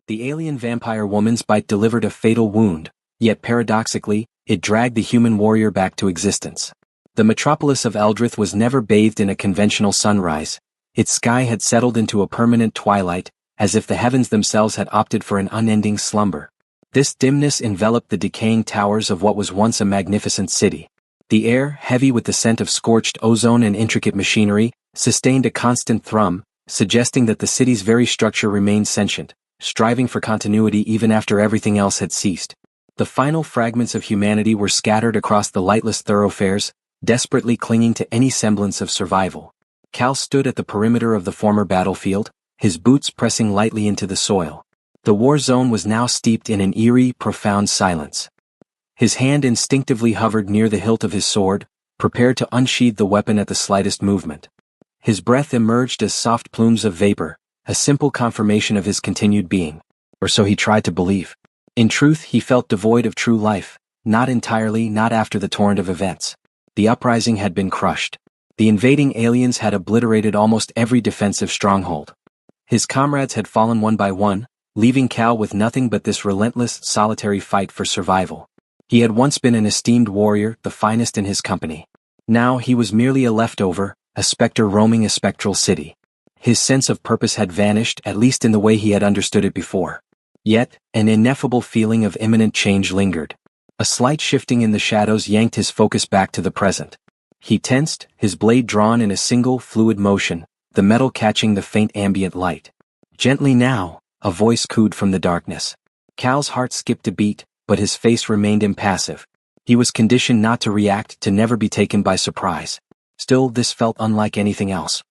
The alien vampire woman's bite delivered a fatal wound, yet paradoxically, it dragged the human warrior back to existence. The metropolis of Eldrith was never bathed in a conventional sunrise. Its sky had settled into a permanent twilight, as if the heavens themselves had opted for an unending slumber. This dimness enveloped the decaying towers of what was once a magnificent city. The air, heavy with the scent of scorched ozone and intricate machinery, sustained a constant thrum, suggesting that the city's very structure remained sentient, striving for continuity even after everything else had ceased. The final fragments of humanity were scattered across the lightless thoroughfares, desperately clinging to any semblance of survival. Cal stood at the perimeter of the former battlefield, his boots pressing lightly into the soil. The war zone was now steeped in an eerie, profound silence. His hand instinctively hovered near the hilt of his sword, prepared to unsheathe the weapon at the slightest movement. His breath emerged as soft plumes of vapor, a simple confirmation of his continued being. Or so he tried to believe. In truth, he felt devoid of true life, not entirely, not after the torrent of events. The uprising had been crushed. The invading aliens had obliterated almost every defensive stronghold. His comrades had fallen one by one, leaving Cal with nothing but this relentless, solitary fight for survival. He had once been an esteemed warrior, the finest in his company. Now he was merely a leftover, a specter roaming a spectral city. His sense of purpose had vanished, at least in the way he had understood it before. Yet, an ineffable feeling of imminent change lingered. A slight shifting in the shadows yanked his focus back to the present. He tensed, his blade drawn in a single, fluid motion, the metal catching the faint ambient light. Gently now, a voice cooed from the darkness. Cal's heart skipped a beat, but his face remained impassive. He was conditioned not to react, to never be taken by surprise. Still, this felt unlike anything else.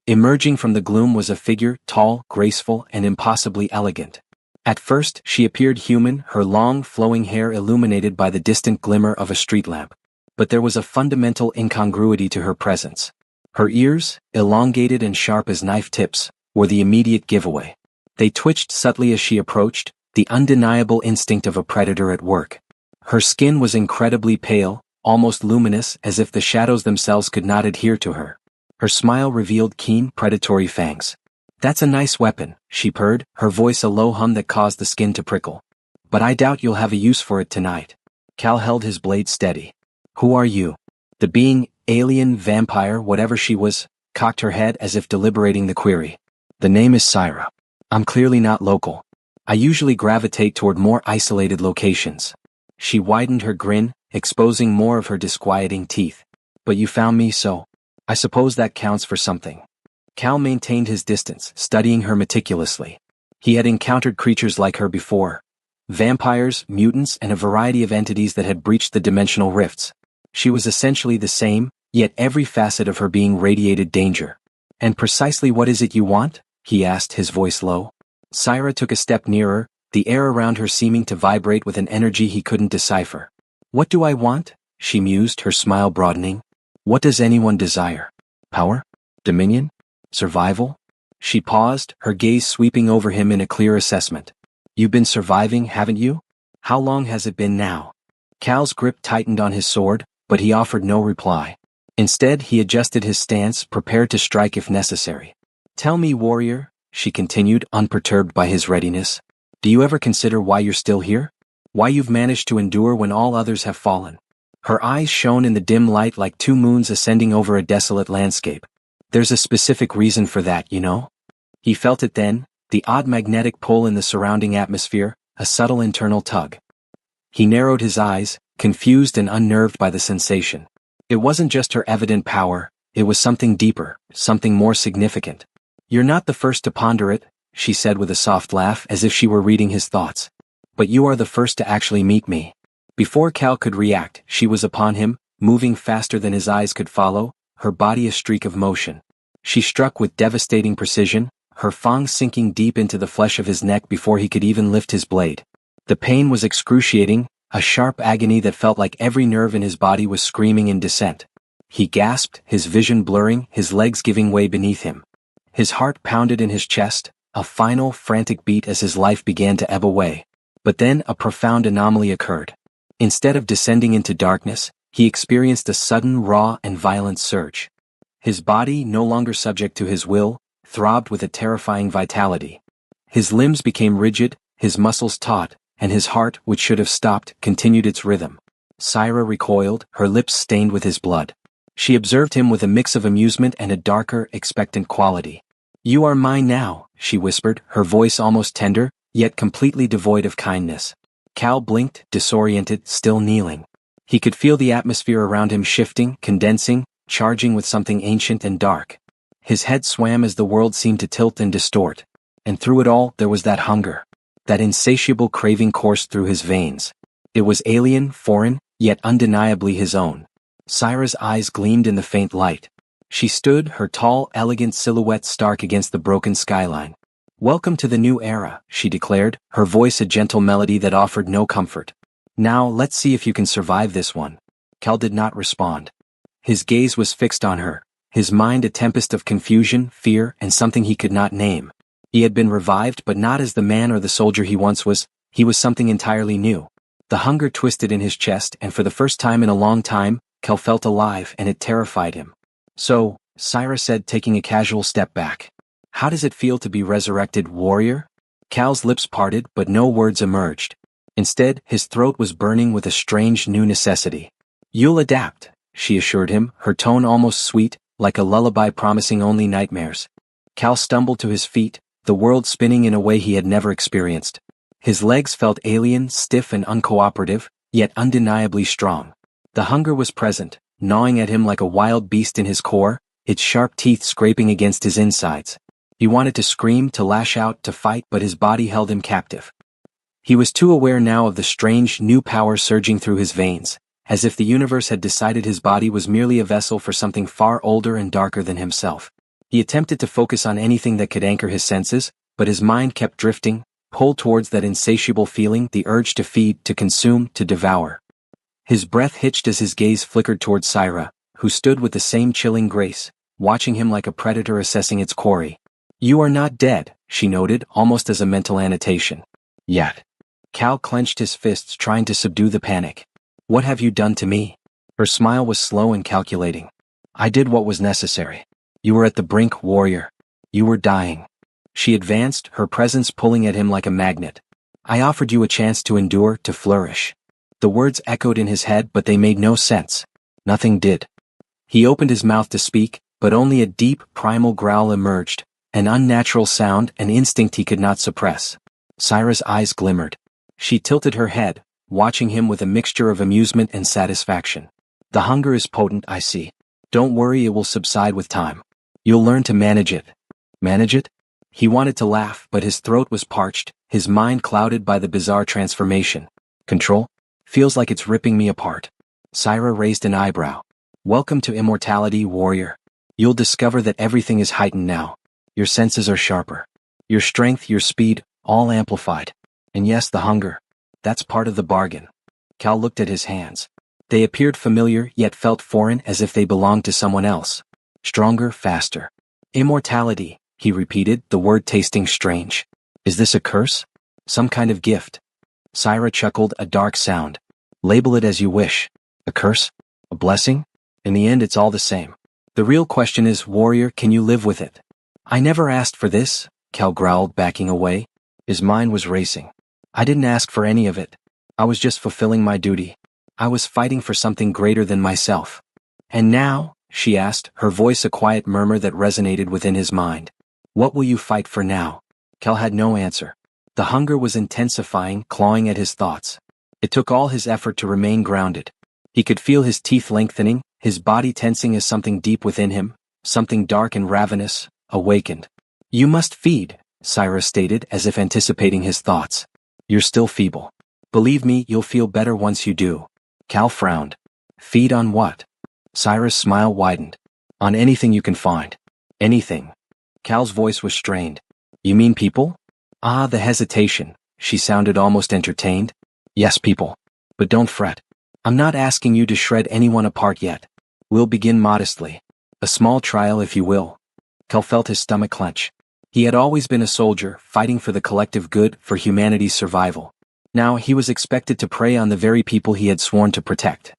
Emerging from the gloom was a figure, tall, graceful, and impossibly elegant. At first, she appeared human, her long, flowing hair illuminated by the distant glimmer of a street lamp. But there was a fundamental incongruity to her presence. Her ears, elongated and sharp as knife tips, were the immediate giveaway. They twitched subtly as she approached, the undeniable instinct of a predator at work. Her skin was incredibly pale, almost luminous, as if the shadows themselves could not adhere to her. Her smile revealed keen, predatory fangs. "That's a nice weapon," she purred, her voice a low hum that caused the skin to prickle. "But I doubt you'll have a use for it tonight." Cal held his blade steady. "Who are you?" The being, alien, vampire, whatever she was, cocked her head as if deliberating the query. "The name is Syra. I'm clearly not local. I usually gravitate toward more isolated locations." She widened her grin, exposing more of her disquieting teeth. "But you found me, so I suppose that counts for something." Cal maintained his distance, studying her meticulously. He had encountered creatures like her before. Vampires, mutants, and a variety of entities that had breached the dimensional rifts. She was essentially the same, yet every facet of her being radiated danger. "And precisely what is it you want?" he asked, his voice low. Syra took a step nearer, the air around her seeming to vibrate with an energy he couldn't decipher. "What do I want?" she mused, her smile broadening. "What does anyone desire? Power? Dominion? Survival?" She paused, her gaze sweeping over him in a clear assessment. "You've been surviving, haven't you? How long has it been now?" Cal's grip tightened on his sword, but he offered no reply. Instead, he adjusted his stance, prepared to strike if necessary. "Tell me, warrior," she continued, unperturbed by his readiness. "Do you ever consider why you're still here? Why you've managed to endure when all others have fallen?" Her eyes shone in the dim light like two moons ascending over a desolate landscape. "There's a specific reason for that, you know?" He felt it then, the odd magnetic pull in the surrounding atmosphere, a subtle internal tug. He narrowed his eyes, confused and unnerved by the sensation. It wasn't just her evident power, it was something deeper, something more significant. "You're not the first to ponder it," she said with a soft laugh, as if she were reading his thoughts. "But you are the first to actually meet me." Before Cal could react, she was upon him, moving faster than his eyes could follow, her body a streak of motion. She struck with devastating precision, her fangs sinking deep into the flesh of his neck before he could even lift his blade. The pain was excruciating, a sharp agony that felt like every nerve in his body was screaming in dissent. He gasped, his vision blurring, his legs giving way beneath him. His heart pounded in his chest, a final, frantic beat as his life began to ebb away. But then a profound anomaly occurred. Instead of descending into darkness, he experienced a sudden, raw, and violent surge. His body, no longer subject to his will, throbbed with a terrifying vitality. His limbs became rigid, his muscles taut, and his heart, which should have stopped, continued its rhythm. Syra recoiled, her lips stained with his blood. She observed him with a mix of amusement and a darker, expectant quality. "You are mine now," she whispered, her voice almost tender, yet completely devoid of kindness. Cal blinked, disoriented, still kneeling. He could feel the atmosphere around him shifting, condensing, charging with something ancient and dark. His head swam as the world seemed to tilt and distort. And through it all, there was that hunger. That insatiable craving coursed through his veins. It was alien, foreign, yet undeniably his own. Syra's eyes gleamed in the faint light. She stood, her tall, elegant silhouette stark against the broken skyline. "Welcome to the new era," she declared, her voice a gentle melody that offered no comfort. "Now, let's see if you can survive this one." Cal did not respond. His gaze was fixed on her, his mind a tempest of confusion, fear, and something he could not name. He had been revived, but not as the man or the soldier he once was. He was something entirely new. The hunger twisted in his chest, and for the first time in a long time, Cal felt alive, and it terrified him. "So," Syra said, taking a casual step back. "How does it feel to be resurrected, warrior?" Cal's lips parted, but no words emerged. Instead, his throat was burning with a strange new necessity. "You'll adapt," she assured him, her tone almost sweet, like a lullaby promising only nightmares. Cal stumbled to his feet, the world spinning in a way he had never experienced. His legs felt alien, stiff and uncooperative, yet undeniably strong. The hunger was present, gnawing at him like a wild beast in his core, its sharp teeth scraping against his insides. He wanted to scream, to lash out, to fight, but his body held him captive. He was too aware now of the strange, new power surging through his veins, as if the universe had decided his body was merely a vessel for something far older and darker than himself. He attempted to focus on anything that could anchor his senses, but his mind kept drifting, pulled towards that insatiable feeling, the urge to feed, to consume, to devour. His breath hitched as his gaze flickered towards Syra, who stood with the same chilling grace, watching him like a predator assessing its quarry. "You are not dead," she noted, almost as a mental annotation. "Yet." Cal clenched his fists, trying to subdue the panic. "What have you done to me?" Her smile was slow and calculating. "I did what was necessary. You were at the brink, warrior. You were dying." She advanced, her presence pulling at him like a magnet. "I offered you a chance to endure, to flourish." The words echoed in his head, but they made no sense. Nothing did. He opened his mouth to speak, but only a deep, primal growl emerged, an unnatural sound, an instinct he could not suppress. Syra's eyes glimmered. She tilted her head, watching him with a mixture of amusement and satisfaction. "The hunger is potent, I see. Don't worry, it will subside with time. You'll learn to manage it." Manage it? He wanted to laugh, but his throat was parched, his mind clouded by the bizarre transformation. "Control? Feels like it's ripping me apart." Syra raised an eyebrow. "Welcome to immortality, warrior. You'll discover that everything is heightened now. Your senses are sharper. Your strength, your speed, all amplified. And yes, the hunger. That's part of the bargain." Cal looked at his hands. They appeared familiar, yet felt foreign, as if they belonged to someone else. Stronger, faster. "Immortality," he repeated, the word tasting strange. "Is this a curse? Some kind of gift?" Syra chuckled, a dark sound. "Label it as you wish. A curse? A blessing? In the end, it's all the same. The real question is, warrior, can you live with it?" "I never asked for this," Cal growled, backing away. His mind was racing. "I didn't ask for any of it. I was just fulfilling my duty. I was fighting for something greater than myself." "And now?" she asked, her voice a quiet murmur that resonated within his mind. "What will you fight for now?" Cal had no answer. The hunger was intensifying, clawing at his thoughts. It took all his effort to remain grounded. He could feel his teeth lengthening, his body tensing as something deep within him, something dark and ravenous, awakened. "You must feed," Syra stated, as if anticipating his thoughts. "You're still feeble. Believe me, you'll feel better once you do." Cal frowned. "Feed on what?" Syra's smile widened. "On anything you can find. Anything." Cal's voice was strained. "You mean people?" Ah, the hesitation. She sounded almost entertained. "Yes, people. But don't fret. I'm not asking you to shred anyone apart yet. We'll begin modestly. A small trial, if you will." Cal felt his stomach clench. He had always been a soldier, fighting for the collective good, for humanity's survival. Now he was expected to prey on the very people he had sworn to protect.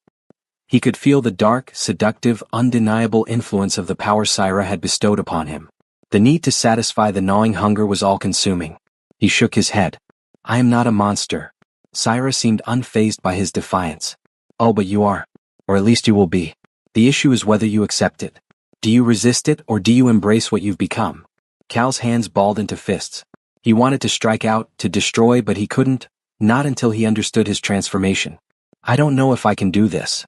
He could feel the dark, seductive, undeniable influence of the power Syra had bestowed upon him. The need to satisfy the gnawing hunger was all-consuming. He shook his head. I am not a monster. Syra seemed unfazed by his defiance. Oh, but you are. Or at least you will be. The issue is whether you accept it. Do you resist it or do you embrace what you've become? Cal's hands balled into fists. He wanted to strike out, to destroy, but he couldn't, not until he understood his transformation. I don't know if I can do this.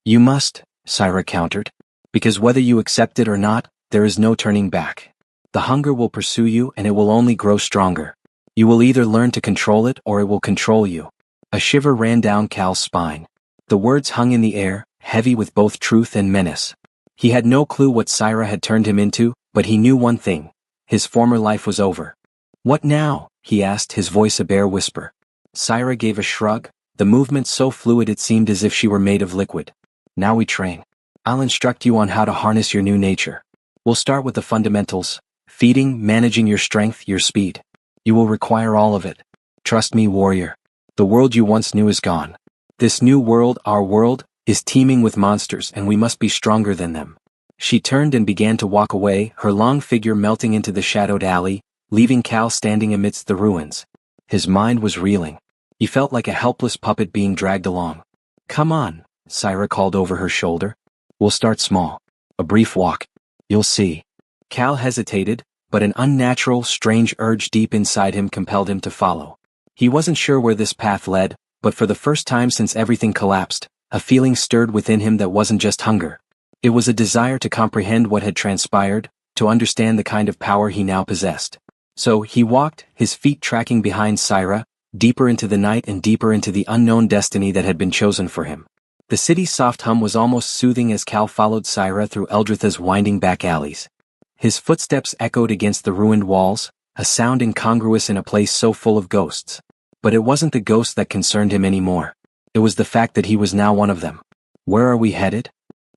You must, Syra countered. Because whether you accept it or not, there is no turning back. The hunger will pursue you and it will only grow stronger. You will either learn to control it or it will control you. A shiver ran down Cal's spine. The words hung in the air, heavy with both truth and menace. He had no clue what Syra had turned him into, but he knew one thing. His former life was over. What now? He asked, his voice a bare whisper. Syra gave a shrug, the movement so fluid it seemed as if she were made of liquid. Now we train. I'll instruct you on how to harness your new nature. We'll start with the fundamentals: feeding, managing your strength, your speed. You will require all of it. Trust me, warrior. The world you once knew is gone. This new world, our world, is teeming with monsters and we must be stronger than them. She turned and began to walk away, her long figure melting into the shadowed alley, leaving Cal standing amidst the ruins. His mind was reeling. He felt like a helpless puppet being dragged along. Come on, Syra called over her shoulder. We'll start small. A brief walk. You'll see. Cal hesitated, but an unnatural, strange urge deep inside him compelled him to follow. He wasn't sure where this path led, but for the first time since everything collapsed, a feeling stirred within him that wasn't just hunger. It was a desire to comprehend what had transpired, to understand the kind of power he now possessed. So he walked, his feet tracking behind Syra, deeper into the night and deeper into the unknown destiny that had been chosen for him. The city's soft hum was almost soothing as Cal followed Syra through Eldritha's winding back alleys. His footsteps echoed against the ruined walls, a sound incongruous in a place so full of ghosts. But it wasn't the ghosts that concerned him anymore. It was the fact that he was now one of them. Where are we headed?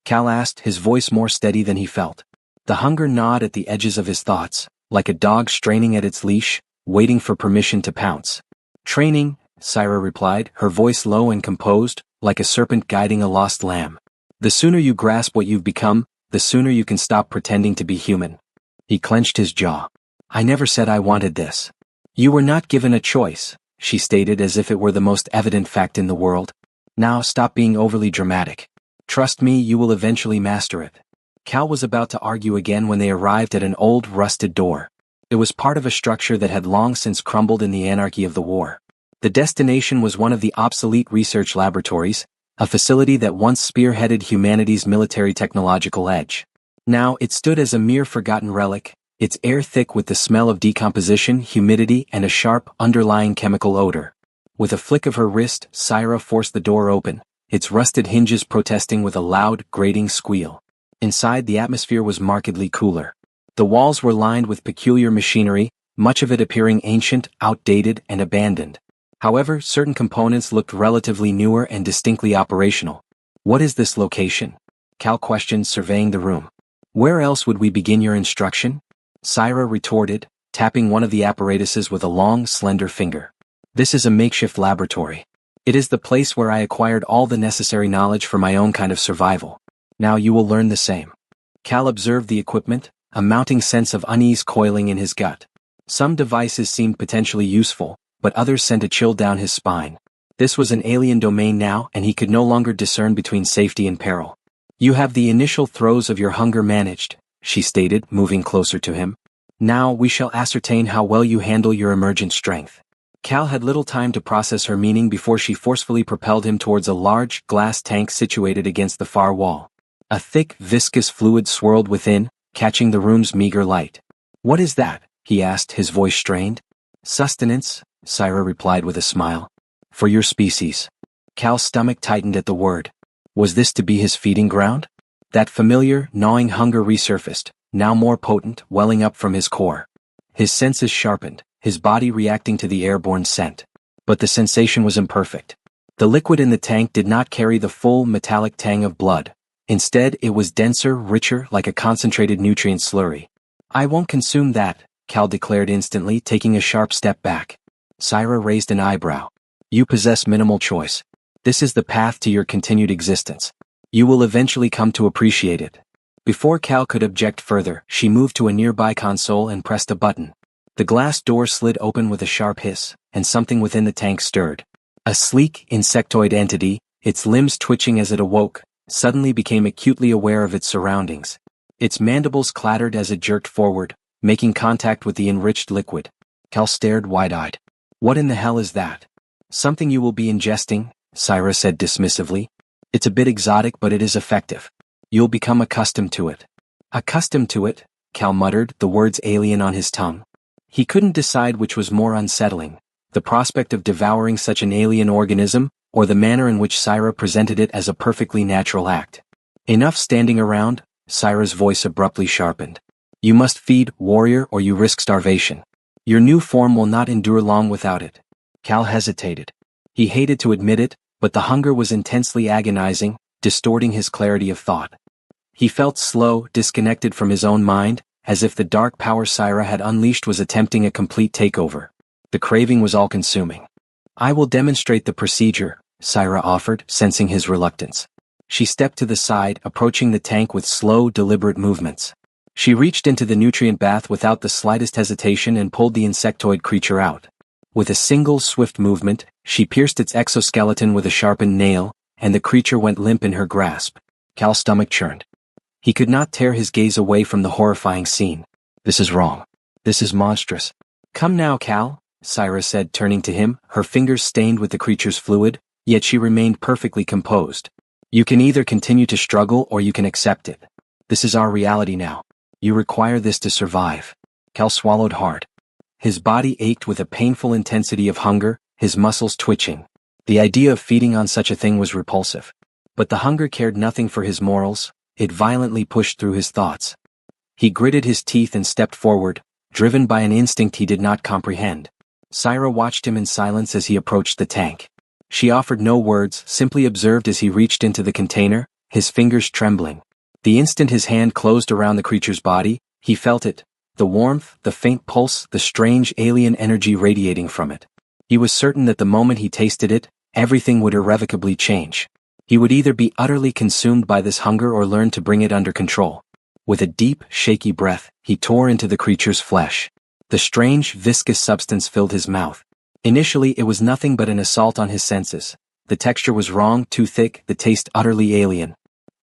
Cal asked, his voice more steady than he felt. The hunger gnawed at the edges of his thoughts, like a dog straining at its leash, waiting for permission to pounce. Training, Syra replied, her voice low and composed, like a serpent guiding a lost lamb. The sooner you grasp what you've become, the sooner you can stop pretending to be human. He clenched his jaw. I never said I wanted this. You were not given a choice, she stated as if it were the most evident fact in the world. Now stop being overly dramatic. Trust me, you will eventually master it. Cal was about to argue again when they arrived at an old, rusted door. It was part of a structure that had long since crumbled in the anarchy of the war. The destination was one of the obsolete research laboratories, a facility that once spearheaded humanity's military technological edge. Now it stood as a mere forgotten relic, its air thick with the smell of decomposition, humidity, and a sharp, underlying chemical odor. With a flick of her wrist, Syra forced the door open, its rusted hinges protesting with a loud, grating squeal. Inside, the atmosphere was markedly cooler. The walls were lined with peculiar machinery, much of it appearing ancient, outdated, and abandoned. However, certain components looked relatively newer and distinctly operational. What is this location? Cal questioned, surveying the room. Where else would we begin your instruction? Syra retorted, tapping one of the apparatuses with a long, slender finger. This is a makeshift laboratory. It is the place where I acquired all the necessary knowledge for my own kind of survival. Now you will learn the same. Cal observed the equipment, a mounting sense of unease coiling in his gut. Some devices seemed potentially useful, but others sent a chill down his spine. This was an alien domain now, and he could no longer discern between safety and peril. You have the initial throes of your hunger managed, she stated, moving closer to him. Now we shall ascertain how well you handle your emergent strength. Cal had little time to process her meaning before she forcefully propelled him towards a large, glass tank situated against the far wall. A thick, viscous fluid swirled within, catching the room's meager light. What is that? He asked, his voice strained. Sustenance, Syra replied with a smile. For your species. Cal's stomach tightened at the word. Was this to be his feeding ground? That familiar, gnawing hunger resurfaced, now more potent, welling up from his core. His senses sharpened, his body reacting to the airborne scent. But the sensation was imperfect. The liquid in the tank did not carry the full, metallic tang of blood. Instead, it was denser, richer, like a concentrated nutrient slurry. I won't consume that, Cal declared instantly, taking a sharp step back. Syra raised an eyebrow. You possess minimal choice. This is the path to your continued existence. You will eventually come to appreciate it. Before Cal could object further, she moved to a nearby console and pressed a button. The glass door slid open with a sharp hiss, and something within the tank stirred. A sleek, insectoid entity, its limbs twitching as it awoke, suddenly became acutely aware of its surroundings. Its mandibles clattered as it jerked forward, making contact with the enriched liquid. Cal stared wide-eyed. "What in the hell is that?" "Something you will be ingesting," Syra said dismissively. "It's a bit exotic, but it is effective. You'll become accustomed to it." "Accustomed to it?" Cal muttered, the words alien on his tongue. He couldn't decide which was more unsettling, the prospect of devouring such an alien organism, or the manner in which Syra presented it as a perfectly natural act. "Enough standing around," Syra's voice abruptly sharpened. "You must feed, warrior, or you risk starvation. Your new form will not endure long without it." Cal hesitated. He hated to admit it, but the hunger was intensely agonizing, distorting his clarity of thought. He felt slow, disconnected from his own mind, as if the dark power Syra had unleashed was attempting a complete takeover. The craving was all-consuming. "I will demonstrate the procedure," Syra offered, sensing his reluctance. She stepped to the side, approaching the tank with slow, deliberate movements. She reached into the nutrient bath without the slightest hesitation and pulled the insectoid creature out. With a single, swift movement, she pierced its exoskeleton with a sharpened nail, and the creature went limp in her grasp. Cal's stomach churned. He could not tear his gaze away from the horrifying scene. "This is wrong. This is monstrous." "Come now, Cal," Syra said, turning to him, her fingers stained with the creature's fluid, yet she remained perfectly composed. "You can either continue to struggle or you can accept it. This is our reality now. You require this to survive." Cal swallowed hard. His body ached with a painful intensity of hunger, his muscles twitching. The idea of feeding on such a thing was repulsive. But the hunger cared nothing for his morals, it violently pushed through his thoughts. He gritted his teeth and stepped forward, driven by an instinct he did not comprehend. Syra watched him in silence as he approached the tank. She offered no words, simply observed as he reached into the container, his fingers trembling. The instant his hand closed around the creature's body, he felt it, the warmth, the faint pulse, the strange alien energy radiating from it. He was certain that the moment he tasted it, everything would irrevocably change. He would either be utterly consumed by this hunger or learn to bring it under control. With a deep, shaky breath, he tore into the creature's flesh. The strange, viscous substance filled his mouth. Initially it was nothing but an assault on his senses. The texture was wrong, too thick, the taste utterly alien.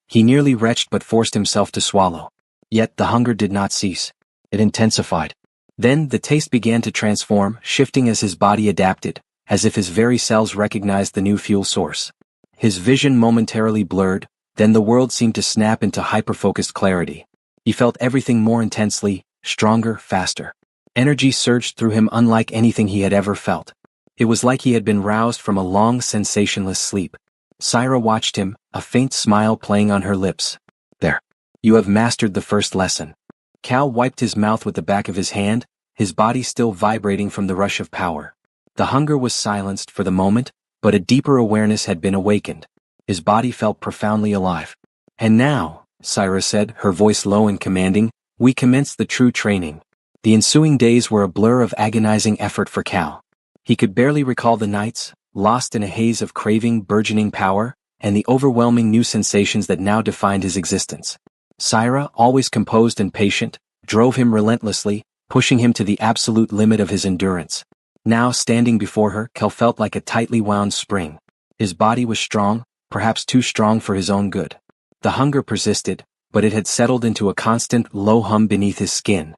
He nearly retched but forced himself to swallow. Yet the hunger did not cease. It intensified. Then the taste began to transform, shifting as his body adapted, as if his very cells recognized the new fuel source. His vision momentarily blurred, then the world seemed to snap into hyper-focused clarity. He felt everything more intensely, stronger, faster. Energy surged through him unlike anything he had ever felt. It was like he had been roused from a long, sensationless sleep. Syra watched him, a faint smile playing on her lips. "There. You have mastered the first lesson." Cal wiped his mouth with the back of his hand, his body still vibrating from the rush of power. The hunger was silenced for the moment, but a deeper awareness had been awakened. His body felt profoundly alive. "And now," Syra said, her voice low and commanding, "we commenced the true training." The ensuing days were a blur of agonizing effort for Cal. He could barely recall the nights, lost in a haze of craving, burgeoning power, and the overwhelming new sensations that now defined his existence. Syra, always composed and patient, drove him relentlessly, pushing him to the absolute limit of his endurance. Now standing before her, Cal felt like a tightly wound spring. His body was strong, perhaps too strong for his own good. The hunger persisted, but it had settled into a constant, low hum beneath his skin.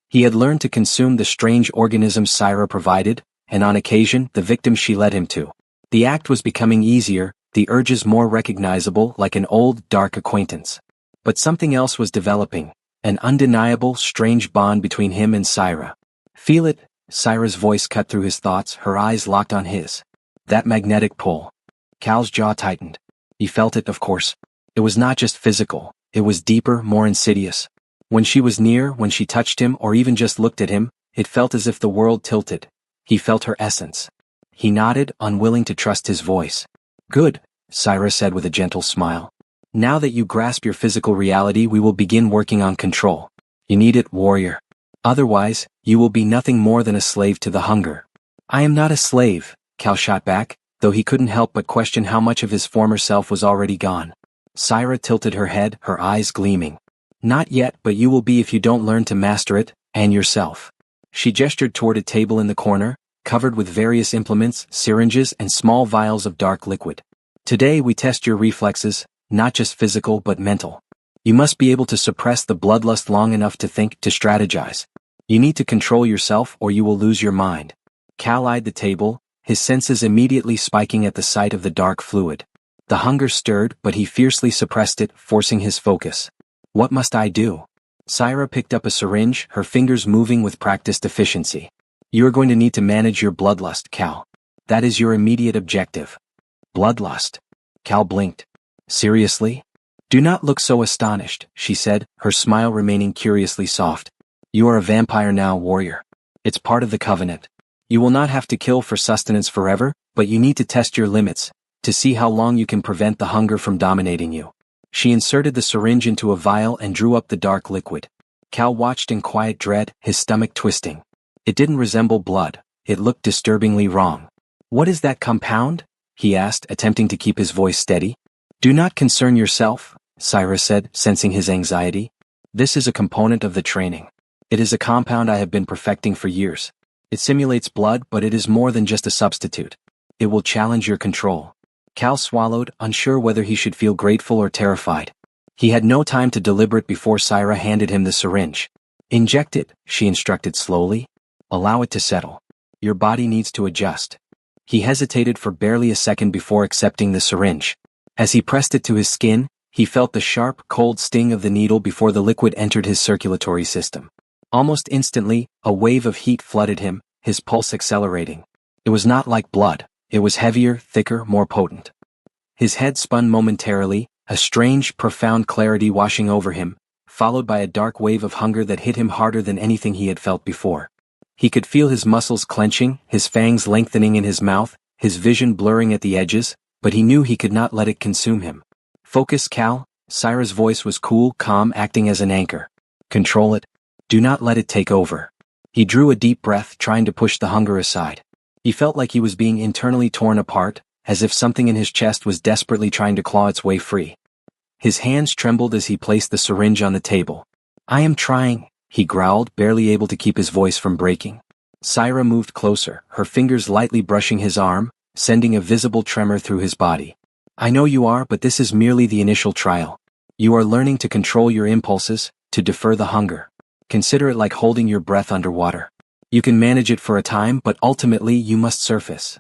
He had learned to consume the strange organisms Syra provided, and on occasion, the victims she led him to. The act was becoming easier, the urges more recognizable, like an old, dark acquaintance. But something else was developing, an undeniable, strange bond between him and Syra. "Feel it?" Syra's voice cut through his thoughts, her eyes locked on his. "That magnetic pull." Cal's jaw tightened. He felt it, of course. It was not just physical, it was deeper, more insidious. When she was near, when she touched him or even just looked at him, it felt as if the world tilted. He felt her essence. He nodded, unwilling to trust his voice. "Good," Syra said with a gentle smile. "Now that you grasp your physical reality, we will begin working on control. You need it, warrior. Otherwise, you will be nothing more than a slave to the hunger." "I am not a slave," Cal shot back, though he couldn't help but question how much of his former self was already gone. Syra tilted her head, her eyes gleaming. "Not yet, but you will be if you don't learn to master it, and yourself." She gestured toward a table in the corner, covered with various implements, syringes, and small vials of dark liquid. Today we test your reflexes, not just physical but mental. You must be able to suppress the bloodlust long enough to think, to strategize. You need to control yourself or you will lose your mind. Cal eyed the table, his senses immediately spiking at the sight of the dark fluid. The hunger stirred, but he fiercely suppressed it, forcing his focus. What must I do? Syra picked up a syringe, her fingers moving with practiced efficiency. You are going to need to manage your bloodlust, Cal. That is your immediate objective. Bloodlust. Cal blinked. Seriously? Do not look so astonished, she said, her smile remaining curiously soft. You are a vampire now, warrior. It's part of the covenant. You will not have to kill for sustenance forever, but you need to test your limits, to see how long you can prevent the hunger from dominating you. She inserted the syringe into a vial and drew up the dark liquid. Cal watched in quiet dread, his stomach twisting. It didn't resemble blood, it looked disturbingly wrong. What is that compound? He asked, attempting to keep his voice steady. Do not concern yourself, Syra said, sensing his anxiety. This is a component of the training. It is a compound I have been perfecting for years. It simulates blood, but it is more than just a substitute. It will challenge your control. Cal swallowed, unsure whether he should feel grateful or terrified. He had no time to deliberate before Syra handed him the syringe. Inject it, she instructed slowly. Allow it to settle. Your body needs to adjust. He hesitated for barely a second before accepting the syringe. As he pressed it to his skin, he felt the sharp, cold sting of the needle before the liquid entered his circulatory system. Almost instantly, a wave of heat flooded him, his pulse accelerating. It was not like blood. It was heavier, thicker, more potent. His head spun momentarily, a strange, profound clarity washing over him, followed by a dark wave of hunger that hit him harder than anything he had felt before. He could feel his muscles clenching, his fangs lengthening in his mouth, his vision blurring at the edges, but he knew he could not let it consume him. Focus, Cal. Syra's voice was cool, calm, acting as an anchor. Control it. Do not let it take over. He drew a deep breath, trying to push the hunger aside. He felt like he was being internally torn apart, as if something in his chest was desperately trying to claw its way free. His hands trembled as he placed the syringe on the table. I am trying, he growled, barely able to keep his voice from breaking. Syra moved closer, her fingers lightly brushing his arm, sending a visible tremor through his body. I know you are, but this is merely the initial trial. You are learning to control your impulses, to defer the hunger. Consider it like holding your breath underwater. You can manage it for a time, but ultimately you must surface.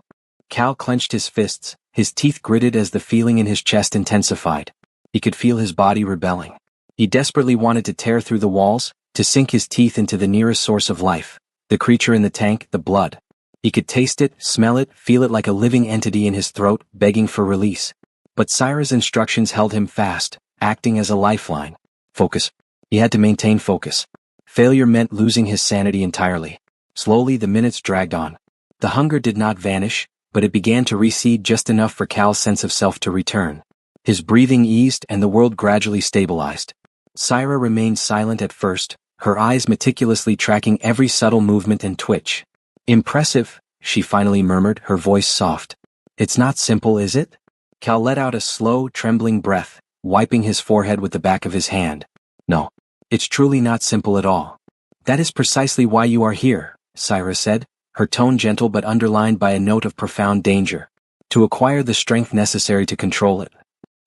Cal clenched his fists, his teeth gritted as the feeling in his chest intensified. He could feel his body rebelling. He desperately wanted to tear through the walls, to sink his teeth into the nearest source of life, the creature in the tank, the blood. He could taste it, smell it, feel it like a living entity in his throat, begging for release. But Syra's instructions held him fast, acting as a lifeline. Focus. He had to maintain focus. Failure meant losing his sanity entirely. Slowly the minutes dragged on. The hunger did not vanish, but it began to recede just enough for Cal's sense of self to return. His breathing eased and the world gradually stabilized. Syra remained silent at first, her eyes meticulously tracking every subtle movement and twitch. Impressive, she finally murmured, her voice soft. It's not simple, is it? Cal let out a slow, trembling breath, wiping his forehead with the back of his hand. No. It's truly not simple at all. That is precisely why you are here, Syra said, her tone gentle but underlined by a note of profound danger. To acquire the strength necessary to control it.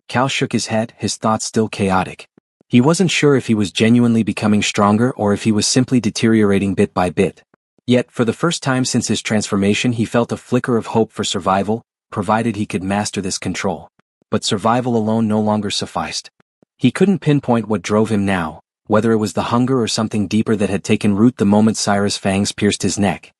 Cal shook his head, his thoughts still chaotic. He wasn't sure if he was genuinely becoming stronger or if he was simply deteriorating bit by bit. Yet, for the first time since his transformation, he felt a flicker of hope for survival, provided he could master this control. But survival alone no longer sufficed. He couldn't pinpoint what drove him now, whether it was the hunger or something deeper that had taken root the moment Syra's fangs pierced his neck.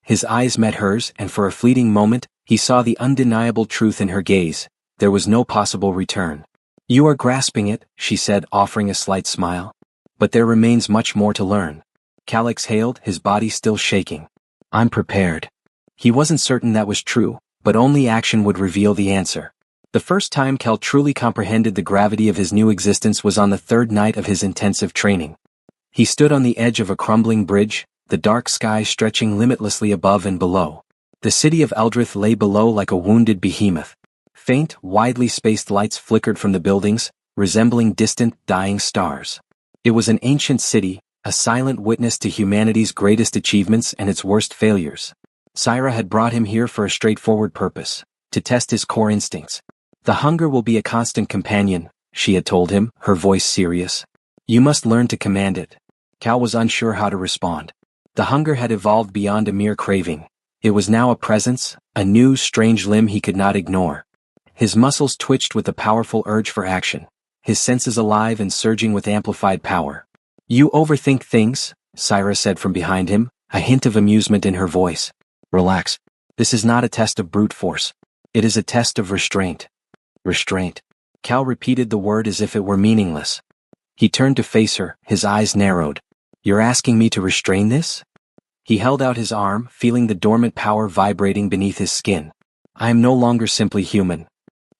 His eyes met hers, and for a fleeting moment, he saw the undeniable truth in her gaze. There was no possible return. You are grasping it, she said, offering a slight smile. But there remains much more to learn. Cal exhaled, his body still shaking. I'm prepared. He wasn't certain that was true, but only action would reveal the answer. The first time Cal truly comprehended the gravity of his new existence was on the third night of his intensive training. He stood on the edge of a crumbling bridge, the dark sky stretching limitlessly above and below. The city of Eldrith lay below like a wounded behemoth. Faint, widely spaced lights flickered from the buildings, resembling distant, dying stars. It was an ancient city, a silent witness to humanity's greatest achievements and its worst failures. Syra had brought him here for a straightforward purpose, to test his core instincts. The hunger will be a constant companion, she had told him, her voice serious. You must learn to command it. Cal was unsure how to respond. The hunger had evolved beyond a mere craving. It was now a presence, a new, strange limb he could not ignore. His muscles twitched with a powerful urge for action, his senses alive and surging with amplified power. You overthink things, Syra said from behind him, a hint of amusement in her voice. Relax. This is not a test of brute force. It is a test of restraint. Restraint. Cal repeated the word as if it were meaningless. He turned to face her, his eyes narrowed. You're asking me to restrain this? He held out his arm, feeling the dormant power vibrating beneath his skin. I am no longer simply human.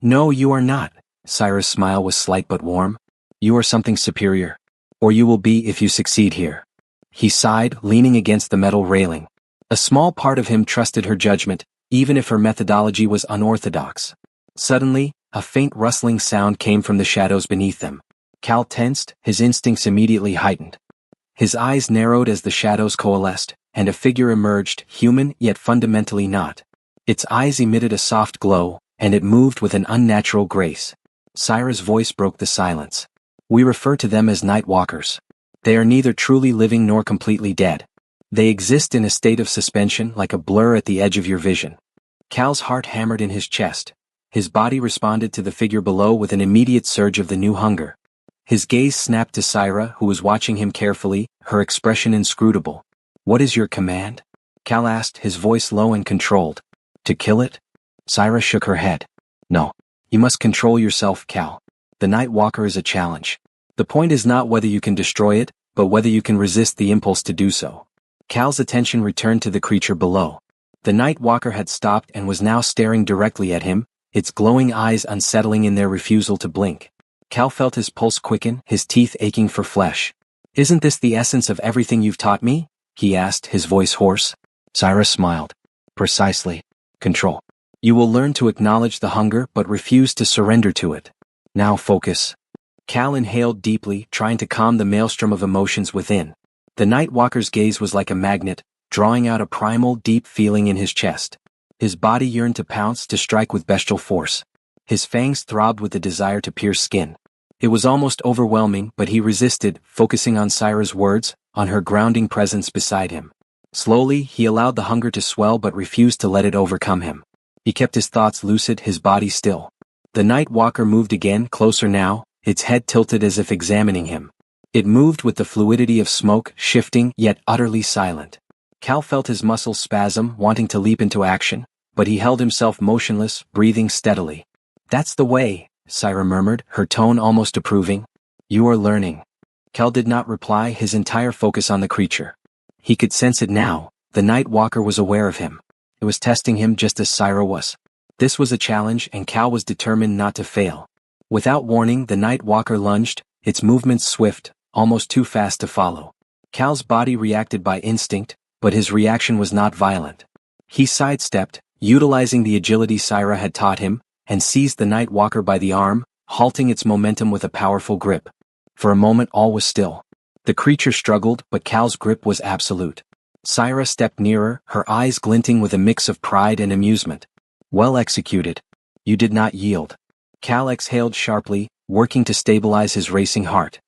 No, you are not. Syra's smile was slight but warm. You are something superior. Or you will be if you succeed here. He sighed, leaning against the metal railing. A small part of him trusted her judgment, even if her methodology was unorthodox. Suddenly, a faint rustling sound came from the shadows beneath them. Cal tensed, his instincts immediately heightened. His eyes narrowed as the shadows coalesced, and a figure emerged, human yet fundamentally not. Its eyes emitted a soft glow, and it moved with an unnatural grace. Syra's voice broke the silence. We refer to them as night walkers. They are neither truly living nor completely dead. They exist in a state of suspension like a blur at the edge of your vision. Cal's heart hammered in his chest. His body responded to the figure below with an immediate surge of the new hunger. His gaze snapped to Syra, who was watching him carefully, her expression inscrutable. What is your command? Cal asked, his voice low and controlled. To kill it? Syra shook her head. No. You must control yourself, Cal. The Night Walker is a challenge. The point is not whether you can destroy it, but whether you can resist the impulse to do so. Cal's attention returned to the creature below. The Night Walker had stopped and was now staring directly at him, its glowing eyes unsettling in their refusal to blink. Cal felt his pulse quicken, his teeth aching for flesh. Isn't this the essence of everything you've taught me? He asked, his voice hoarse. Syra smiled. Precisely. Control. You will learn to acknowledge the hunger but refuse to surrender to it. Now focus. Cal inhaled deeply, trying to calm the maelstrom of emotions within. The Night Walker's gaze was like a magnet, drawing out a primal, deep feeling in his chest. His body yearned to pounce, to strike with bestial force. His fangs throbbed with the desire to pierce skin. It was almost overwhelming, but he resisted, focusing on Syra's words, on her grounding presence beside him. Slowly, he allowed the hunger to swell but refused to let it overcome him. He kept his thoughts lucid, his body still. The Night Walker moved again, closer now, its head tilted as if examining him. It moved with the fluidity of smoke, shifting, yet utterly silent. Cal felt his muscles spasm, wanting to leap into action, but he held himself motionless, breathing steadily. That's the way, Syra murmured, her tone almost approving. You are learning. Cal did not reply, his entire focus on the creature. He could sense it now, the Night Walker was aware of him. It was testing him just as Syra was. This was a challenge and Cal was determined not to fail. Without warning, the Night Walker lunged, its movements swift, almost too fast to follow. Cal's body reacted by instinct, but his reaction was not violent. He sidestepped, utilizing the agility Syra had taught him, and seized the Night Walker by the arm, halting its momentum with a powerful grip. For a moment all was still. The creature struggled, but Cal's grip was absolute. Syra stepped nearer, her eyes glinting with a mix of pride and amusement. Well executed. You did not yield. Cal exhaled sharply, working to stabilize his racing heart.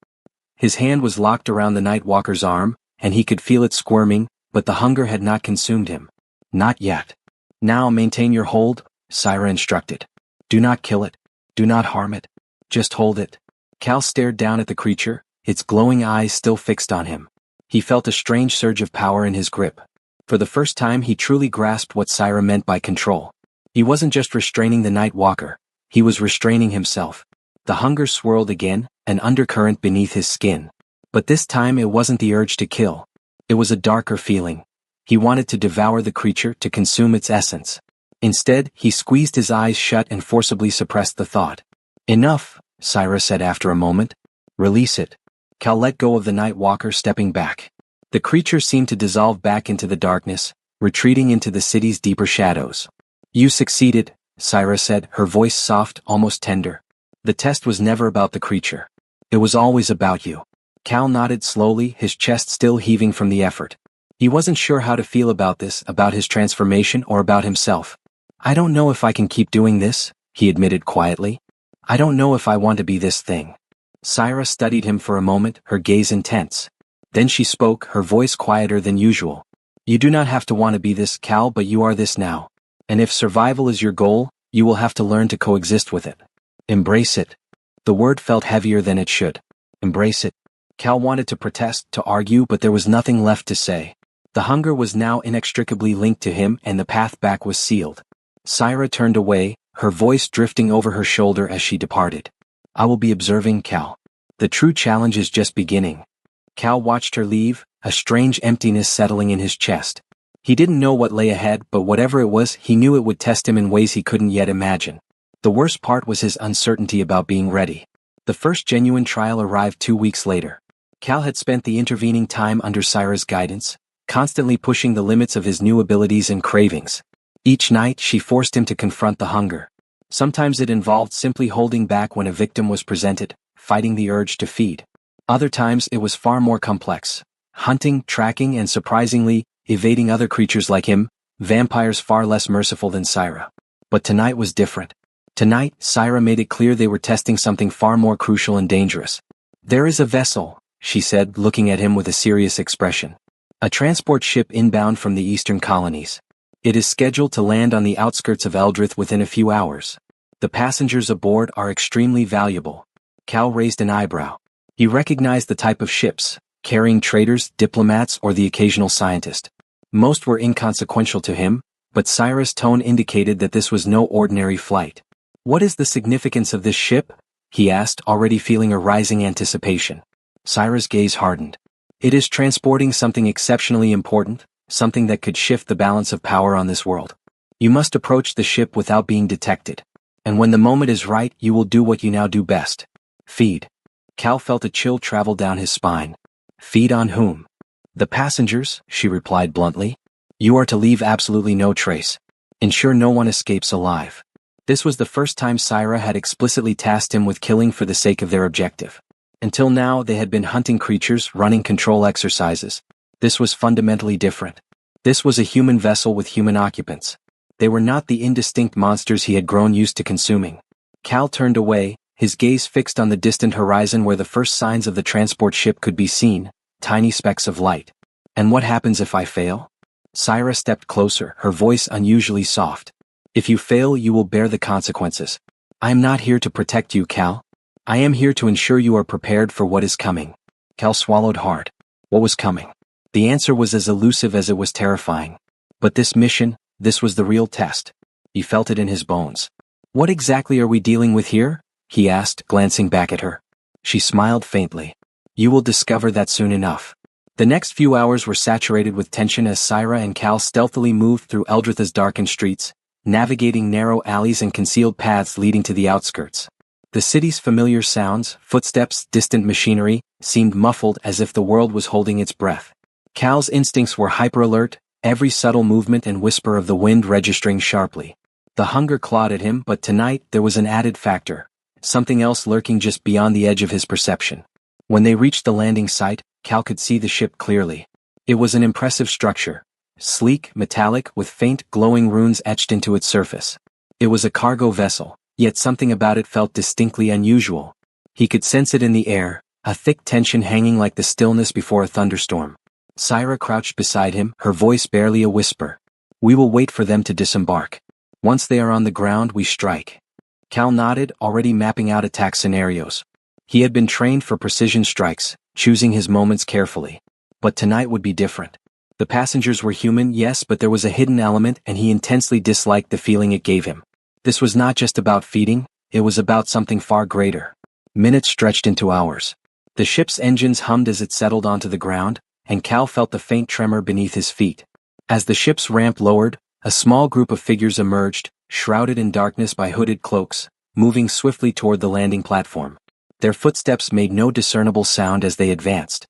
His hand was locked around the Night Walker's arm, and he could feel it squirming, but the hunger had not consumed him. Not yet. Now maintain your hold, Syra instructed. Do not kill it. Do not harm it. Just hold it. Cal stared down at the creature, its glowing eyes still fixed on him. He felt a strange surge of power in his grip. For the first time he truly grasped what Syra meant by control. He wasn't just restraining the Night Walker, he was restraining himself. The hunger swirled again, an undercurrent beneath his skin. But this time it wasn't the urge to kill. It was a darker feeling. He wanted to devour the creature, to consume its essence. Instead, he squeezed his eyes shut and forcibly suppressed the thought. Enough, Syra said after a moment. Release it. Cal let go of the Night Walker, stepping back. The creature seemed to dissolve back into the darkness, retreating into the city's deeper shadows. You succeeded, Syra said, her voice soft, almost tender. The test was never about the creature. It was always about you. Cal nodded slowly, his chest still heaving from the effort. He wasn't sure how to feel about this, about his transformation or about himself. I don't know if I can keep doing this, he admitted quietly. I don't know if I want to be this thing. Syra studied him for a moment, her gaze intense. Then she spoke, her voice quieter than usual. You do not have to want to be this, Cal, but you are this now. And if survival is your goal, you will have to learn to coexist with it. Embrace it. The word felt heavier than it should. Embrace it. Cal wanted to protest, to argue, but there was nothing left to say. The hunger was now inextricably linked to him and the path back was sealed. Syra turned away, her voice drifting over her shoulder as she departed. I will be observing, Cal. The true challenge is just beginning. Cal watched her leave, a strange emptiness settling in his chest. He didn't know what lay ahead, but whatever it was, he knew it would test him in ways he couldn't yet imagine. The worst part was his uncertainty about being ready. The first genuine trial arrived 2 weeks later. Cal had spent the intervening time under Syra's guidance, constantly pushing the limits of his new abilities and cravings. Each night she forced him to confront the hunger. Sometimes it involved simply holding back when a victim was presented, fighting the urge to feed. Other times it was far more complex. Hunting, tracking, and surprisingly, evading other creatures like him, vampires far less merciful than Syra. But tonight was different. Tonight, Syra made it clear they were testing something far more crucial and dangerous. There is a vessel, she said, looking at him with a serious expression. A transport ship inbound from the eastern colonies. It is scheduled to land on the outskirts of Eldrith within a few hours. The passengers aboard are extremely valuable. Cal raised an eyebrow. He recognized the type of ships, carrying traders, diplomats, or the occasional scientist. Most were inconsequential to him, but Syra's tone indicated that this was no ordinary flight. What is the significance of this ship? He asked, already feeling a rising anticipation. Syra's gaze hardened. It is transporting something exceptionally important, something that could shift the balance of power on this world. You must approach the ship without being detected. And when the moment is right, you will do what you now do best. Feed. Cal felt a chill travel down his spine. Feed on whom? The passengers, she replied bluntly. You are to leave absolutely no trace. Ensure no one escapes alive. This was the first time Syra had explicitly tasked him with killing for the sake of their objective. Until now they had been hunting creatures, running control exercises. This was fundamentally different. This was a human vessel with human occupants. They were not the indistinct monsters he had grown used to consuming. Cal turned away, his gaze fixed on the distant horizon where the first signs of the transport ship could be seen, tiny specks of light. And what happens if I fail? Syra stepped closer, her voice unusually soft. If you fail, you will bear the consequences. I am not here to protect you, Cal. I am here to ensure you are prepared for what is coming. Cal swallowed hard. What was coming? The answer was as elusive as it was terrifying. But this mission, this was the real test. He felt it in his bones. What exactly are we dealing with here? He asked, glancing back at her. She smiled faintly. You will discover that soon enough. The next few hours were saturated with tension as Syra and Cal stealthily moved through Eldritha's darkened streets, navigating narrow alleys and concealed paths leading to the outskirts. The city's familiar sounds, footsteps, distant machinery, seemed muffled as if the world was holding its breath. Cal's instincts were hyper-alert, every subtle movement and whisper of the wind registering sharply. The hunger clawed at him, but tonight there was an added factor, something else lurking just beyond the edge of his perception. When they reached the landing site, Cal could see the ship clearly. It was an impressive structure, sleek, metallic, with faint, glowing runes etched into its surface. It was a cargo vessel, yet something about it felt distinctly unusual. He could sense it in the air, a thick tension hanging like the stillness before a thunderstorm. Syra crouched beside him, her voice barely a whisper. We will wait for them to disembark. Once they are on the ground, we strike. Cal nodded, already mapping out attack scenarios. He had been trained for precision strikes, choosing his moments carefully. But tonight would be different. The passengers were human, yes, but there was a hidden element and he intensely disliked the feeling it gave him. This was not just about feeding, it was about something far greater. Minutes stretched into hours. The ship's engines hummed as it settled onto the ground, and Cal felt the faint tremor beneath his feet. As the ship's ramp lowered, a small group of figures emerged, shrouded in darkness by hooded cloaks, moving swiftly toward the landing platform. Their footsteps made no discernible sound as they advanced.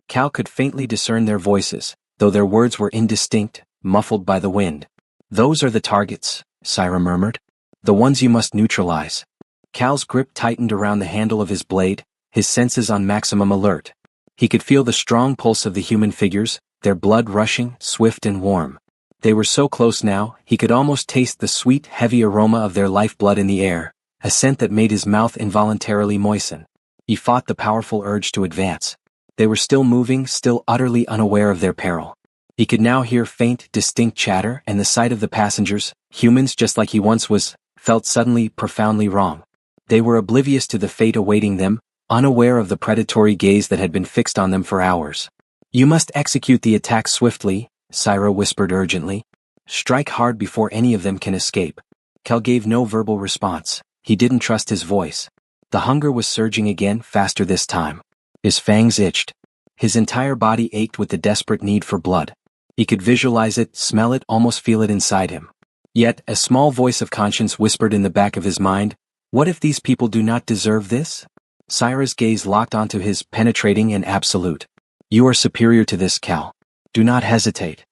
Cal could faintly discern their voices, though their words were indistinct, muffled by the wind. Those are the targets, Syra murmured. The ones you must neutralize. Cal's grip tightened around the handle of his blade, his senses on maximum alert. He could feel the strong pulse of the human figures, their blood rushing, swift and warm. They were so close now, he could almost taste the sweet, heavy aroma of their lifeblood in the air, a scent that made his mouth involuntarily moisten. He fought the powerful urge to advance. They were still moving, still utterly unaware of their peril. He could now hear faint, distinct chatter, and the sight of the passengers, humans just like he once was, felt suddenly profoundly wrong. They were oblivious to the fate awaiting them, unaware of the predatory gaze that had been fixed on them for hours. "You must execute the attack swiftly," Syra whispered urgently. "Strike hard before any of them can escape." Cal gave no verbal response. He didn't trust his voice. The hunger was surging again, faster this time. His fangs itched. His entire body ached with the desperate need for blood. He could visualize it, smell it, almost feel it inside him. Yet, a small voice of conscience whispered in the back of his mind, "What if these people do not deserve this?" Syra's gaze locked onto his, penetrating and absolute. "You are superior to this, Cal. Do not hesitate."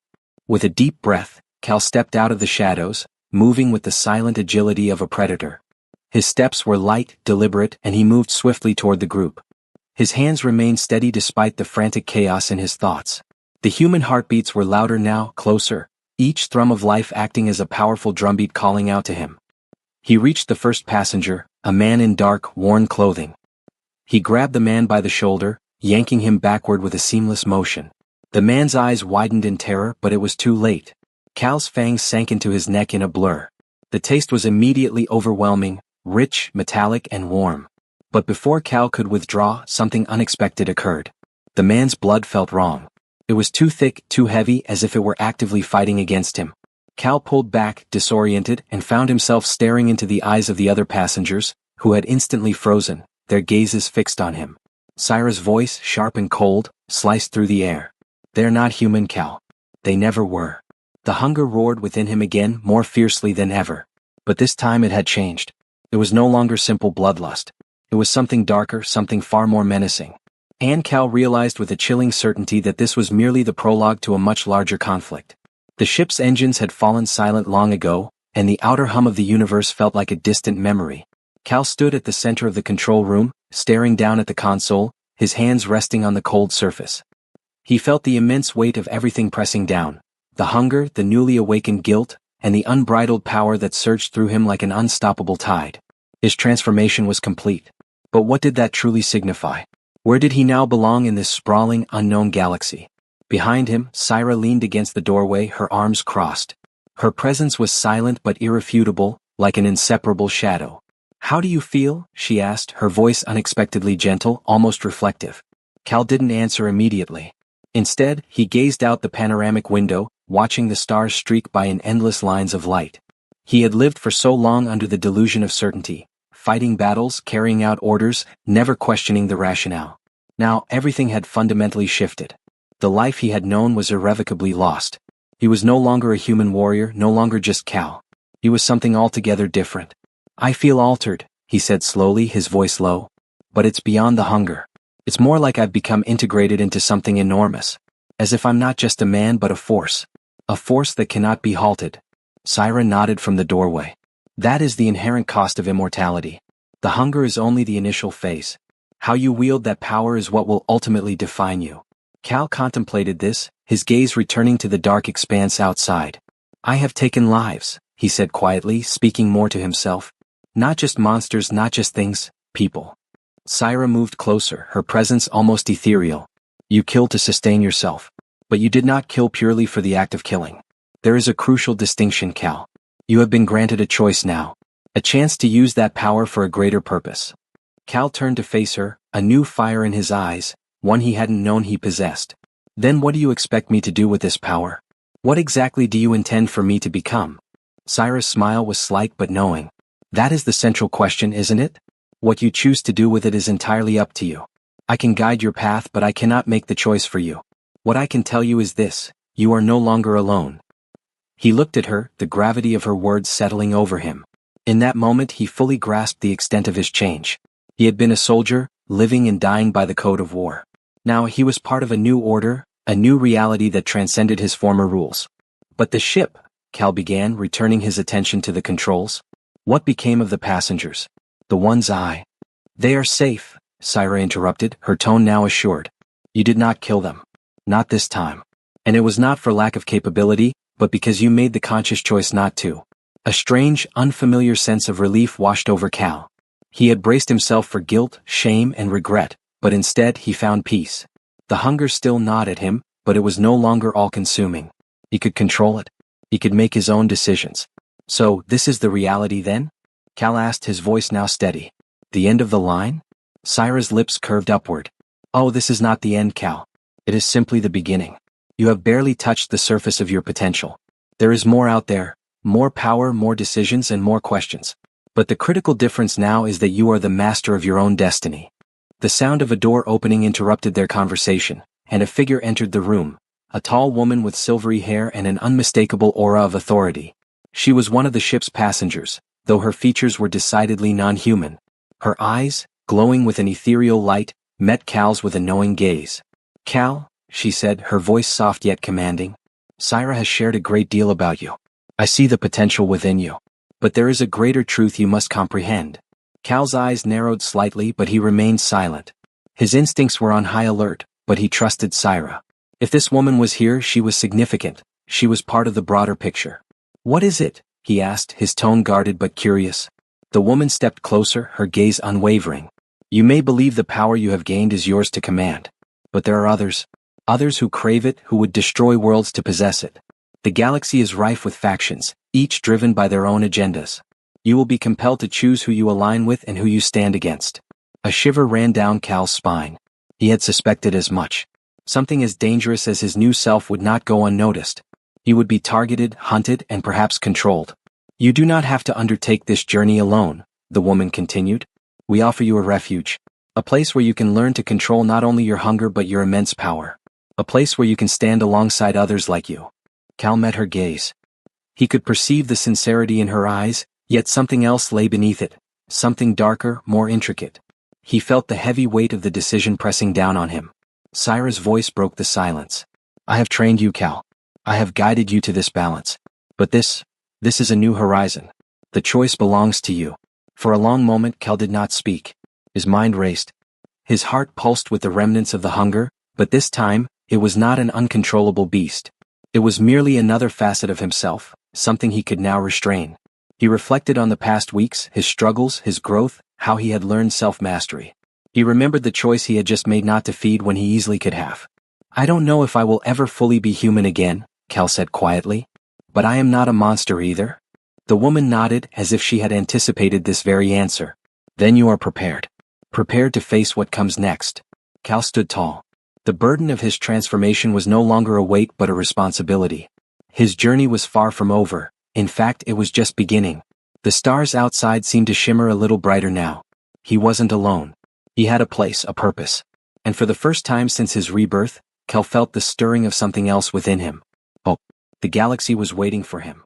With a deep breath, Cal stepped out of the shadows, moving with the silent agility of a predator. His steps were light, deliberate, and he moved swiftly toward the group. His hands remained steady despite the frantic chaos in his thoughts. The human heartbeats were louder now, closer, each thrum of life acting as a powerful drumbeat calling out to him. He reached the first passenger, a man in dark, worn clothing. He grabbed the man by the shoulder, yanking him backward with a seamless motion. The man's eyes widened in terror, but it was too late. Cal's fangs sank into his neck in a blur. The taste was immediately overwhelming, rich, metallic, and warm. But before Cal could withdraw, something unexpected occurred. The man's blood felt wrong. It was too thick, too heavy, as if it were actively fighting against him. Cal pulled back, disoriented, and found himself staring into the eyes of the other passengers, who had instantly frozen, their gazes fixed on him. Syra's voice, sharp and cold, sliced through the air. "They're not human, Cal. They never were." The hunger roared within him again, more fiercely than ever. But this time it had changed. It was no longer simple bloodlust. It was something darker, something far more menacing. And Cal realized with a chilling certainty that this was merely the prologue to a much larger conflict. The ship's engines had fallen silent long ago, and the outer hum of the universe felt like a distant memory. Cal stood at the center of the control room, staring down at the console, his hands resting on the cold surface. He felt the immense weight of everything pressing down, the hunger, the newly awakened guilt, and the unbridled power that surged through him like an unstoppable tide. His transformation was complete. But what did that truly signify? Where did he now belong in this sprawling, unknown galaxy? Behind him, Syra leaned against the doorway, her arms crossed. Her presence was silent but irrefutable, like an inseparable shadow. "How do you feel?" she asked, her voice unexpectedly gentle, almost reflective. Cal didn't answer immediately. Instead, he gazed out the panoramic window, watching the stars streak by in endless lines of light. He had lived for so long under the delusion of certainty, fighting battles, carrying out orders, never questioning the rationale. Now, everything had fundamentally shifted. The life he had known was irrevocably lost. He was no longer a human warrior, no longer just Cal. He was something altogether different. "I feel altered," he said slowly, his voice low. "But it's beyond the hunger. It's more like I've become integrated into something enormous. As if I'm not just a man but a force. A force that cannot be halted." Syra nodded from the doorway. "That is the inherent cost of immortality. The hunger is only the initial phase. How you wield that power is what will ultimately define you." Cal contemplated this, his gaze returning to the dark expanse outside. "I have taken lives," he said quietly, speaking more to himself. "Not just monsters, not just things, people." Syra moved closer, her presence almost ethereal. "You killed to sustain yourself. But you did not kill purely for the act of killing. There is a crucial distinction, Cal. You have been granted a choice now. A chance to use that power for a greater purpose." Cal turned to face her, a new fire in his eyes, one he hadn't known he possessed. "Then what do you expect me to do with this power? What exactly do you intend for me to become?" Syra's smile was slight but knowing. "That is the central question, isn't it? What you choose to do with it is entirely up to you. I can guide your path, but I cannot make the choice for you. What I can tell you is this: you are no longer alone." He looked at her, the gravity of her words settling over him. In that moment he fully grasped the extent of his change. He had been a soldier, living and dying by the code of war. Now he was part of a new order, a new reality that transcended his former rules. "But the ship," Cal began, returning his attention to the controls. "What became of the passengers? The ones I—" "They are safe," Syra interrupted, her tone now assured. You did not kill them. Not this time. And it was not for lack of capability, but because you made the conscious choice not to. A strange, unfamiliar sense of relief washed over Cal. He had braced himself for guilt, shame, and regret, but instead he found peace. The hunger still gnawed at him, but it was no longer all-consuming. He could control it. He could make his own decisions. So, this is the reality then? Cal asked, his voice now steady. The end of the line? Syra's lips curved upward. Oh, this is not the end, Cal. It is simply the beginning. You have barely touched the surface of your potential. There is more out there, more power, more decisions, and more questions. But the critical difference now is that you are the master of your own destiny. The sound of a door opening interrupted their conversation, and a figure entered the room, a tall woman with silvery hair and an unmistakable aura of authority. She was one of the ship's passengers, though her features were decidedly non-human. Her eyes, glowing with an ethereal light, met Cal's with a knowing gaze. Cal, she said, her voice soft yet commanding. Syra has shared a great deal about you. I see the potential within you. But there is a greater truth you must comprehend. Cal's eyes narrowed slightly, but he remained silent. His instincts were on high alert, but he trusted Syra. If this woman was here, she was significant. She was part of the broader picture. What is it? He asked, his tone guarded but curious. The woman stepped closer, her gaze unwavering. You may believe the power you have gained is yours to command. But there are others. Others who crave it, who would destroy worlds to possess it. The galaxy is rife with factions, each driven by their own agendas. You will be compelled to choose who you align with and who you stand against. A shiver ran down Cal's spine. He had suspected as much. Something as dangerous as his new self would not go unnoticed. He would be targeted, hunted, and perhaps controlled. You do not have to undertake this journey alone, the woman continued. We offer you a refuge. A place where you can learn to control not only your hunger but your immense power. A place where you can stand alongside others like you. Cal met her gaze. He could perceive the sincerity in her eyes, yet something else lay beneath it, something darker, more intricate. He felt the heavy weight of the decision pressing down on him. Syra's voice broke the silence. I have trained you, Cal. I have guided you to this balance. But this is a new horizon. The choice belongs to you. For a long moment Cal did not speak. His mind raced. His heart pulsed with the remnants of the hunger, but this time, it was not an uncontrollable beast. It was merely another facet of himself, something he could now restrain. He reflected on the past weeks, his struggles, his growth, how he had learned self-mastery. He remembered the choice he had just made not to feed when he easily could have. I don't know if I will ever fully be human again, Cal said quietly. But I am not a monster either. The woman nodded as if she had anticipated this very answer. Then you are prepared. Prepared to face what comes next. Cal stood tall. The burden of his transformation was no longer a weight but a responsibility. His journey was far from over. In fact, it was just beginning. The stars outside seemed to shimmer a little brighter now. He wasn't alone. He had a place, a purpose. And for the first time since his rebirth, Cal felt the stirring of something else within him. Oh, the galaxy was waiting for him.